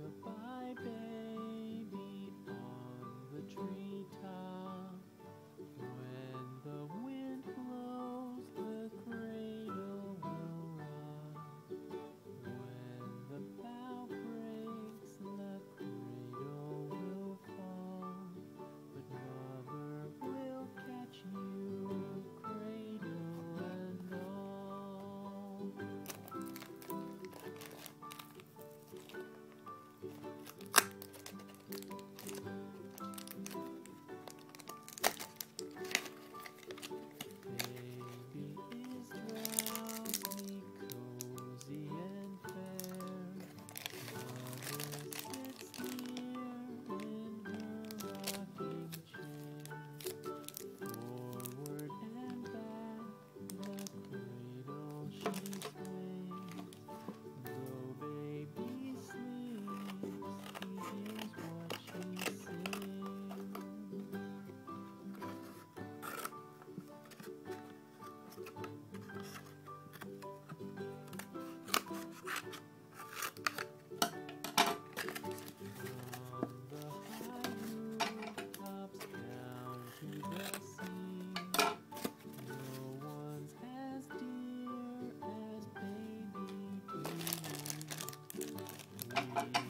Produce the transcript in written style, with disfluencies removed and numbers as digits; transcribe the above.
Rock-a-bye baby on the treetop. When the wind blows, the cradle will rock. When the bough breaks, the cradle will fall. But mother will catch you, cradle and all. Baby is drowsy, cozy and fair. Mother sits near in her rocking chair. Forward and back, the cradle she swings. Though baby sleeps, he hears what she sings. From the high rooftops down to the sea, no one's as dear as baby to me.